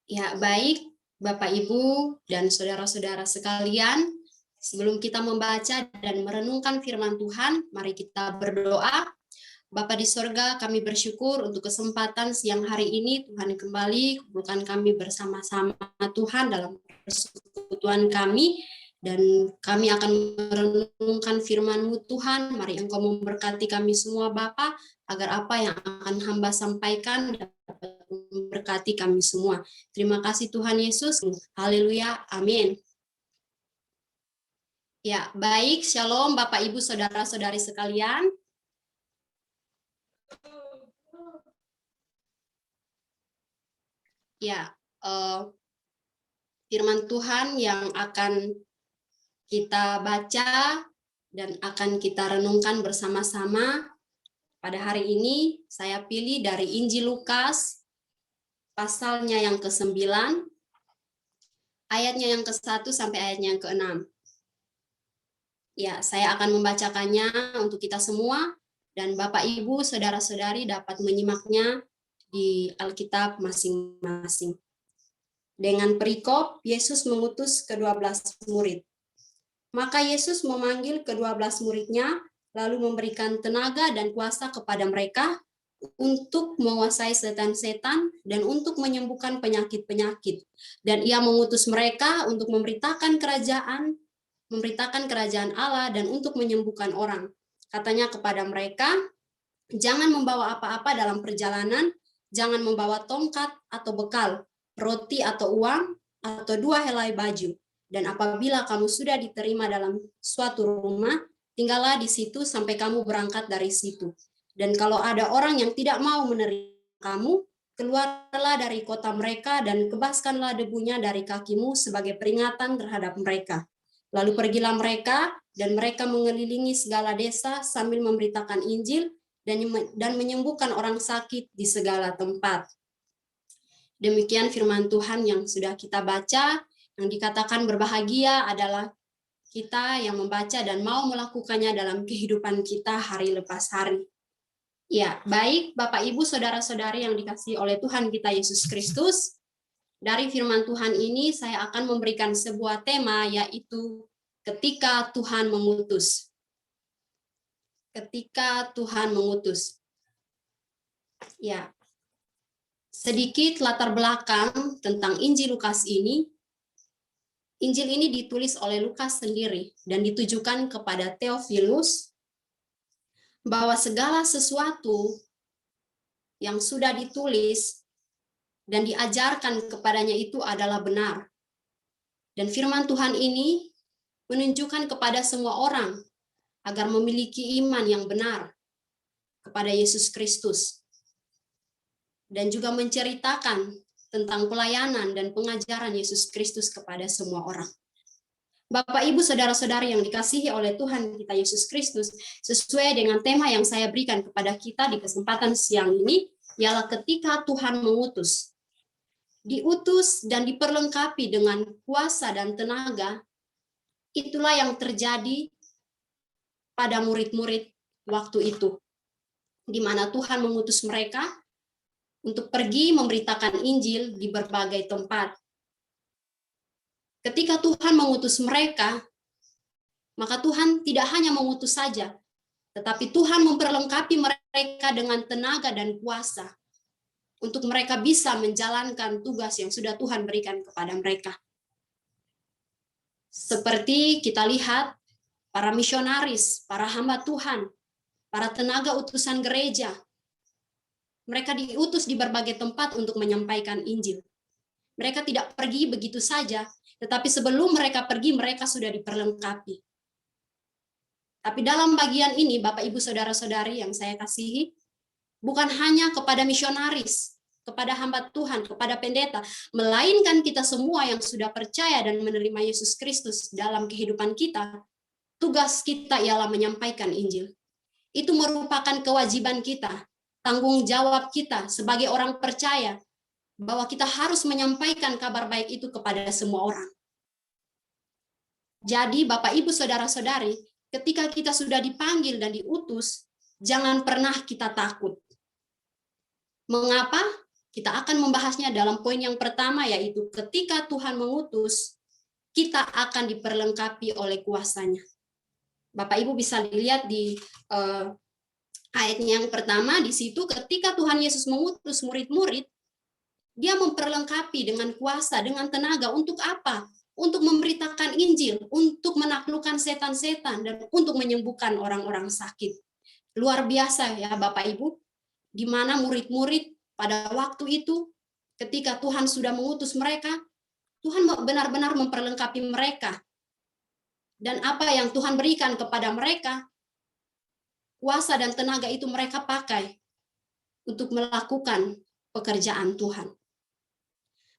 Ya, baik Bapak Ibu dan saudara-saudara sekalian, sebelum kita membaca dan merenungkan firman Tuhan, mari kita berdoa. Bapa di sorga, kami bersyukur untuk kesempatan siang hari ini. Tuhan kembali kumpulkan kami bersama-sama Tuhan dalam persekutuan kami. Dan kami akan merenungkan firman-Mu Tuhan. Mari Engkau memberkati kami semua Bapa, agar apa yang akan hamba sampaikan dapat memberkati kami semua. Terima kasih Tuhan Yesus. Haleluya. Amin. Ya, baik. Shalom Bapak Ibu Saudara-saudari sekalian. Ya, firman Tuhan yang akan kita baca dan akan kita renungkan bersama-sama pada hari ini, saya pilih dari Injil Lukas, pasalnya yang ke-9, ayatnya yang ke-1 sampai ayatnya yang ke-6. Ya, saya akan membacakannya untuk kita semua, dan Bapak Ibu, saudara-saudari dapat menyimaknya di Alkitab masing-masing. Dengan perikop, Yesus mengutus ke-12 murid. Maka Yesus memanggil ke-12 muridnya, lalu memberikan tenaga dan kuasa kepada mereka untuk menguasai setan-setan dan untuk menyembuhkan penyakit-penyakit. Dan ia mengutus mereka untuk memberitakan kerajaan Allah dan untuk menyembuhkan orang. Katanya kepada mereka, jangan membawa apa-apa dalam perjalanan, jangan membawa tongkat atau bekal, roti atau uang, atau 2 helai baju. Dan apabila kamu sudah diterima dalam suatu rumah, tinggallah di situ sampai kamu berangkat dari situ. Dan kalau ada orang yang tidak mau menerima kamu, keluarlah dari kota mereka dan kebaskanlah debunya dari kakimu sebagai peringatan terhadap mereka. Lalu pergilah mereka, dan mereka mengelilingi segala desa sambil memberitakan Injil dan menyembuhkan orang sakit di segala tempat. Demikian firman Tuhan yang sudah kita baca, yang dikatakan berbahagia adalah kita yang membaca dan mau melakukannya dalam kehidupan kita hari lepas hari. Ya, baik Bapak Ibu saudara-saudari yang dikasihi oleh Tuhan kita Yesus Kristus, dari firman Tuhan ini saya akan memberikan sebuah tema, yaitu ketika Tuhan mengutus. Ketika Tuhan mengutus. Ya, sedikit latar belakang tentang Injil Lukas ini. Injil ini ditulis oleh Lukas sendiri dan ditujukan kepada Theophilus, bahwa segala sesuatu yang sudah ditulis dan diajarkan kepadanya itu adalah benar. Dan firman Tuhan ini menunjukkan kepada semua orang agar memiliki iman yang benar kepada Yesus Kristus. Dan juga menceritakan tentang pelayanan dan pengajaran Yesus Kristus kepada semua orang. Bapak, Ibu, saudara-saudari yang dikasihi oleh Tuhan kita Yesus Kristus, sesuai dengan tema yang saya berikan kepada kita di kesempatan siang ini, ialah ketika Tuhan mengutus. Diutus dan diperlengkapi dengan kuasa dan tenaga, itulah yang terjadi pada murid-murid waktu itu, di mana Tuhan mengutus mereka untuk pergi memberitakan Injil di berbagai tempat. Ketika Tuhan mengutus mereka, maka Tuhan tidak hanya mengutus saja, tetapi Tuhan memperlengkapi mereka dengan tenaga dan kuasa untuk mereka bisa menjalankan tugas yang sudah Tuhan berikan kepada mereka. Seperti kita lihat para misionaris, para hamba Tuhan, para tenaga utusan gereja, mereka diutus di berbagai tempat untuk menyampaikan Injil. Mereka tidak pergi begitu saja, tetapi sebelum mereka pergi, mereka sudah diperlengkapi. Tapi dalam bagian ini, Bapak, Ibu, saudara-saudari yang saya kasihi, bukan hanya kepada misionaris, kepada hamba Tuhan, kepada pendeta, melainkan kita semua yang sudah percaya dan menerima Yesus Kristus dalam kehidupan kita, tugas kita ialah menyampaikan Injil. Itu merupakan kewajiban kita, tanggung jawab kita sebagai orang percaya, bahwa kita harus menyampaikan kabar baik itu kepada semua orang. Jadi Bapak, Ibu, saudara-saudari, ketika kita sudah dipanggil dan diutus, jangan pernah kita takut. Mengapa? Kita akan membahasnya dalam poin yang pertama, yaitu ketika Tuhan mengutus, kita akan diperlengkapi oleh kuasanya. Bapak Ibu bisa lihat di ayat yang pertama, di situ ketika Tuhan Yesus mengutus murid-murid, dia memperlengkapi dengan kuasa, dengan tenaga. Untuk apa? Untuk memberitakan Injil, untuk menaklukkan setan-setan, dan untuk menyembuhkan orang-orang sakit. Luar biasa ya Bapak Ibu, di mana murid-murid pada waktu itu, ketika Tuhan sudah mengutus mereka, Tuhan benar-benar memperlengkapi mereka. Dan apa yang Tuhan berikan kepada mereka, kuasa dan tenaga itu mereka pakai untuk melakukan pekerjaan Tuhan.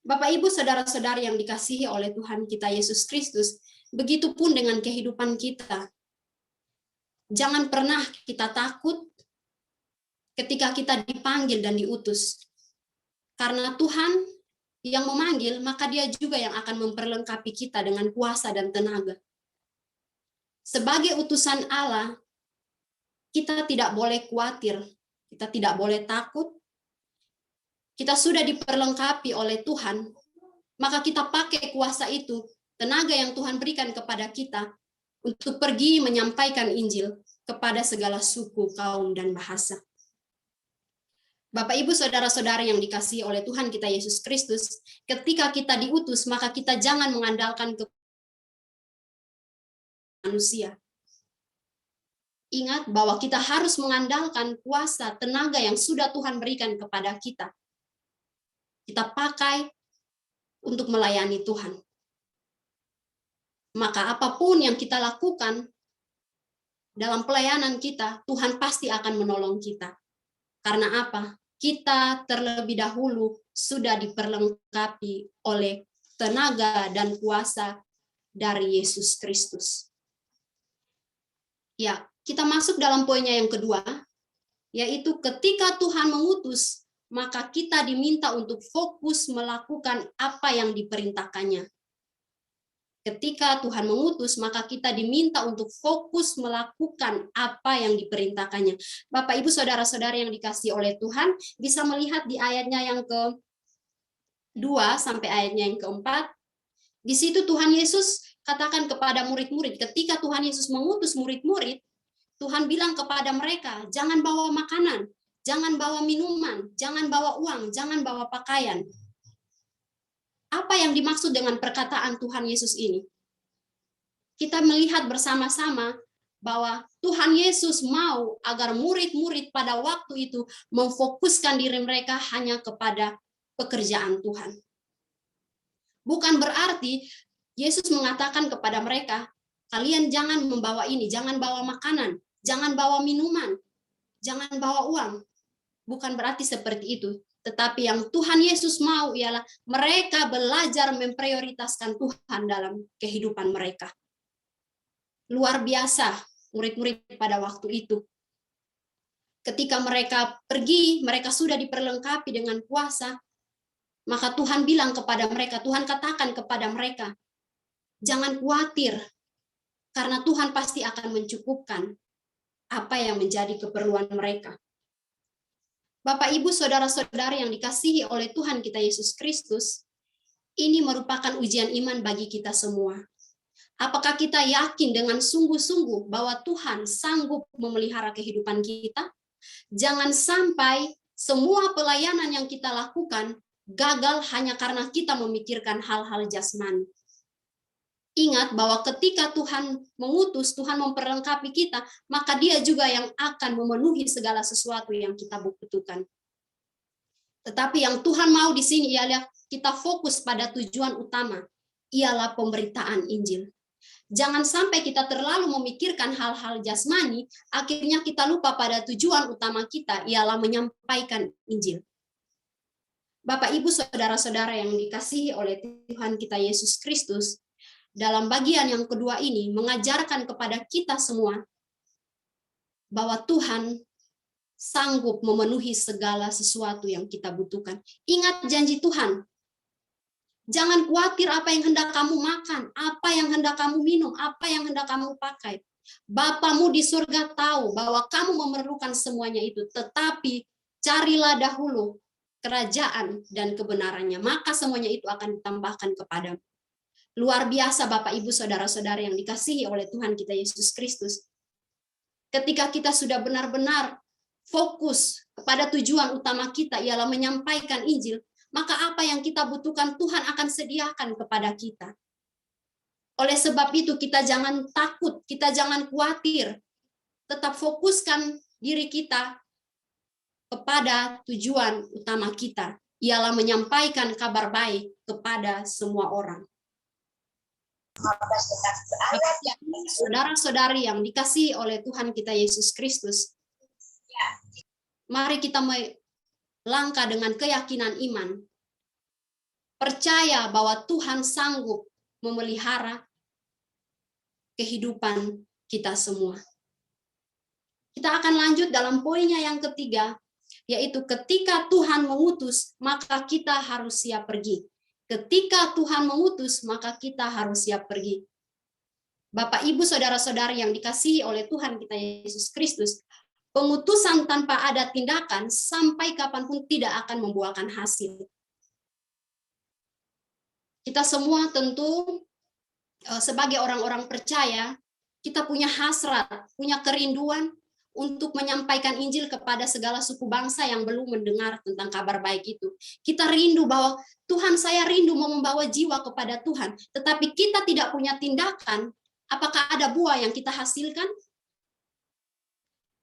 Bapak Ibu saudara-saudari yang dikasihi oleh Tuhan kita Yesus Kristus, begitupun dengan kehidupan kita. Jangan pernah kita takut ketika kita dipanggil dan diutus. Karena Tuhan yang memanggil, maka Dia juga yang akan memperlengkapi kita dengan kuasa dan tenaga. Sebagai utusan Allah, kita tidak boleh khawatir, kita tidak boleh takut. Kita sudah diperlengkapi oleh Tuhan, maka kita pakai kuasa itu, tenaga yang Tuhan berikan kepada kita, untuk pergi menyampaikan Injil kepada segala suku, kaum, dan bahasa. Bapak Ibu saudara-saudara yang dikasihi oleh Tuhan kita Yesus Kristus, ketika kita diutus, maka kita jangan mengandalkan ke manusia. Ingat bahwa kita harus mengandalkan kuasa, tenaga yang sudah Tuhan berikan kepada kita. Kita pakai untuk melayani Tuhan. Maka apapun yang kita lakukan dalam pelayanan kita, Tuhan pasti akan menolong kita. Karena apa? Kita terlebih dahulu sudah diperlengkapi oleh tenaga dan kuasa dari Yesus Kristus. Ya, kita masuk dalam poinnya yang kedua, yaitu ketika Tuhan mengutus, maka kita diminta untuk fokus melakukan apa yang diperintahkannya. Ketika Tuhan mengutus, maka kita diminta untuk fokus melakukan apa yang diperintahkannya. Bapak, Ibu, saudara-saudara yang dikasihi oleh Tuhan, bisa melihat di ayatnya yang ke-2 sampai ayatnya yang ke-4. Di situ Tuhan Yesus katakan kepada murid-murid, ketika Tuhan Yesus mengutus murid-murid, Tuhan bilang kepada mereka, jangan bawa makanan, jangan bawa minuman, jangan bawa uang, jangan bawa pakaian. Apa yang dimaksud dengan perkataan Tuhan Yesus ini? Kita melihat bersama-sama bahwa Tuhan Yesus mau agar murid-murid pada waktu itu memfokuskan diri mereka hanya kepada pekerjaan Tuhan. Bukan berarti Yesus mengatakan kepada mereka, kalian jangan membawa ini, jangan bawa makanan, jangan bawa minuman, jangan bawa uang. Bukan berarti seperti itu. Tetapi yang Tuhan Yesus mau ialah mereka belajar memprioritaskan Tuhan dalam kehidupan mereka. Luar biasa murid-murid pada waktu itu. Ketika mereka pergi, mereka sudah diperlengkapi dengan kuasa. Maka Tuhan bilang kepada mereka, Tuhan katakan kepada mereka, jangan khawatir, karena Tuhan pasti akan mencukupkan apa yang menjadi keperluan mereka. Bapak, Ibu, saudara-saudara yang dikasihi oleh Tuhan kita Yesus Kristus, ini merupakan ujian iman bagi kita semua. Apakah kita yakin dengan sungguh-sungguh bahwa Tuhan sanggup memelihara kehidupan kita? Jangan sampai semua pelayanan yang kita lakukan gagal hanya karena kita memikirkan hal-hal jasmani. Ingat bahwa ketika Tuhan mengutus, Tuhan memperlengkapi kita, maka Dia juga yang akan memenuhi segala sesuatu yang kita butuhkan. Tetapi yang Tuhan mau di sini ialah kita fokus pada tujuan utama, ialah pemberitaan Injil. Jangan sampai kita terlalu memikirkan hal-hal jasmani, akhirnya kita lupa pada tujuan utama kita, ialah menyampaikan Injil. Bapak, Ibu, saudara-saudara yang dikasihi oleh Tuhan kita Yesus Kristus, dalam bagian yang kedua ini mengajarkan kepada kita semua bahwa Tuhan sanggup memenuhi segala sesuatu yang kita butuhkan. Ingat janji Tuhan. Jangan khawatir apa yang hendak kamu makan, apa yang hendak kamu minum, apa yang hendak kamu pakai. Bapamu di surga tahu bahwa kamu memerlukan semuanya itu, tetapi carilah dahulu kerajaan dan kebenarannya, maka semuanya itu akan ditambahkan kepadamu. Luar biasa Bapak Ibu Saudara-saudara yang dikasihi oleh Tuhan kita Yesus Kristus. Ketika kita sudah benar-benar fokus kepada tujuan utama kita ialah menyampaikan Injil, maka apa yang kita butuhkan Tuhan akan sediakan kepada kita. Oleh sebab itu kita jangan takut, kita jangan khawatir. Tetap fokuskan diri kita kepada tujuan utama kita, ialah menyampaikan kabar baik kepada semua orang. Saudara-saudari yang dikasihi oleh Tuhan kita Yesus Kristus, mari kita melangkah dengan keyakinan iman, percaya bahwa Tuhan sanggup memelihara kehidupan kita semua. Kita akan lanjut dalam poinnya yang ketiga, yaitu ketika Tuhan mengutus, maka kita harus siap pergi. Ketika Tuhan mengutus, maka kita harus siap pergi. Bapak, Ibu, Saudara-saudari yang dikasihi oleh Tuhan kita Yesus Kristus, pengutusan tanpa ada tindakan sampai kapanpun tidak akan membuahkan hasil. Kita semua tentu sebagai orang-orang percaya, kita punya hasrat, punya kerinduan untuk menyampaikan Injil kepada segala suku bangsa yang belum mendengar tentang kabar baik itu. Kita rindu bahwa Tuhan, saya rindu mau membawa jiwa kepada Tuhan, tetapi kita tidak punya tindakan. Apakah ada buah yang kita hasilkan?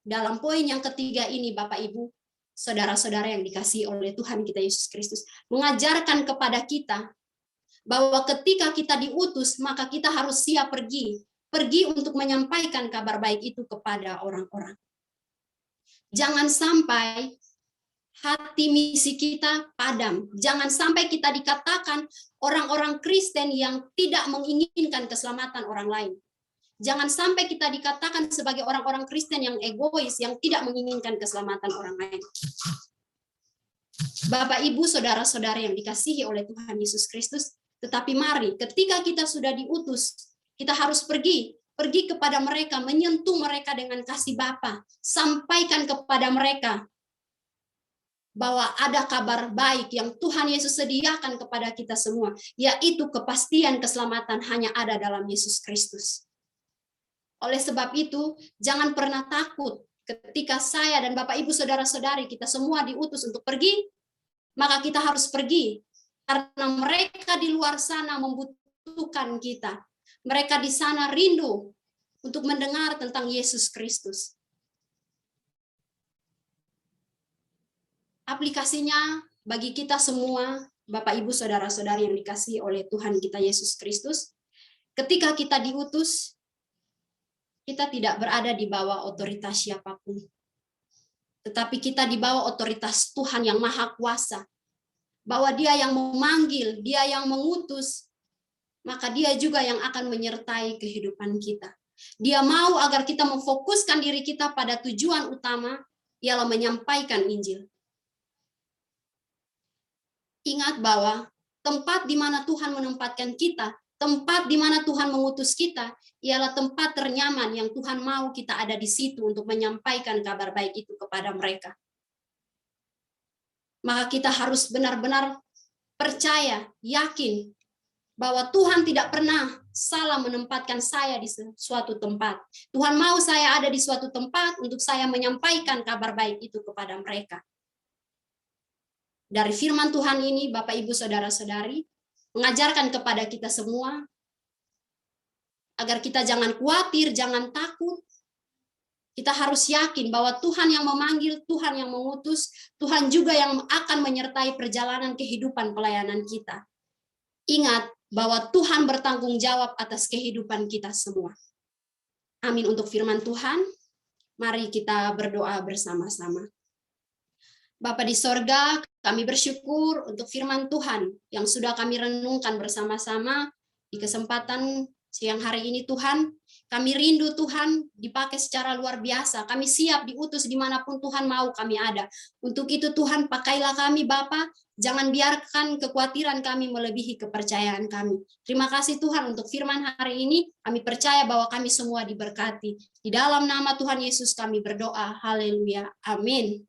Dalam poin yang ketiga ini, Bapak Ibu, saudara-saudara yang dikasihi oleh Tuhan kita Yesus Kristus, mengajarkan kepada kita bahwa ketika kita diutus, maka kita harus siap pergi untuk menyampaikan kabar baik itu kepada orang-orang. Jangan sampai hati misi kita padam. Jangan sampai kita dikatakan orang-orang Kristen yang tidak menginginkan keselamatan orang lain. Jangan sampai kita dikatakan sebagai orang-orang Kristen yang egois, yang tidak menginginkan keselamatan orang lain. Bapak, Ibu, saudara-saudara yang dikasihi oleh Tuhan Yesus Kristus, tetapi mari ketika kita sudah diutus, kita harus pergi kepada mereka, menyentuh mereka dengan kasih Bapa, sampaikan kepada mereka bahwa ada kabar baik yang Tuhan Yesus sediakan kepada kita semua, yaitu kepastian keselamatan hanya ada dalam Yesus Kristus. Oleh sebab itu, jangan pernah takut ketika saya dan Bapak Ibu Saudara-saudari kita semua diutus untuk pergi, maka kita harus pergi karena mereka di luar sana membutuhkan kita. Mereka di sana rindu untuk mendengar tentang Yesus Kristus. Aplikasinya bagi kita semua, Bapak, Ibu, Saudara-saudari yang dikasihi oleh Tuhan kita Yesus Kristus, ketika kita diutus, kita tidak berada di bawah otoritas siapapun. Tetapi kita di bawah otoritas Tuhan yang Maha Kuasa. Bahwa Dia yang memanggil, Dia yang mengutus, maka Dia juga yang akan menyertai kehidupan kita. Dia mau agar kita memfokuskan diri kita pada tujuan utama, ialah menyampaikan Injil. Ingat bahwa tempat di mana Tuhan menempatkan kita, tempat di mana Tuhan mengutus kita, ialah tempat ternyaman yang Tuhan mau kita ada di situ untuk menyampaikan kabar baik itu kepada mereka. Maka kita harus benar-benar percaya, yakin, bahwa Tuhan tidak pernah salah menempatkan saya di suatu tempat. Tuhan mau saya ada di suatu tempat untuk saya menyampaikan kabar baik itu kepada mereka. Dari firman Tuhan ini, Bapak, Ibu, Saudara-saudari, mengajarkan kepada kita semua, agar kita jangan khawatir, jangan takut. Kita harus yakin bahwa Tuhan yang memanggil, Tuhan yang mengutus, Tuhan juga yang akan menyertai perjalanan kehidupan pelayanan kita. Ingat bahwa Tuhan bertanggung jawab atas kehidupan kita semua. Amin untuk firman Tuhan. Mari kita berdoa bersama-sama. Bapa di sorga, kami bersyukur untuk firman Tuhan yang sudah kami renungkan bersama-sama di kesempatan siang hari ini Tuhan. Kami rindu Tuhan dipakai secara luar biasa. Kami siap diutus dimanapun Tuhan mau kami ada. Untuk itu Tuhan pakailah kami Bapa. Jangan biarkan kekhawatiran kami melebihi kepercayaan kami. Terima kasih Tuhan untuk firman hari ini. Kami percaya bahwa kami semua diberkati. Di dalam nama Tuhan Yesus kami berdoa. Haleluya. Amin.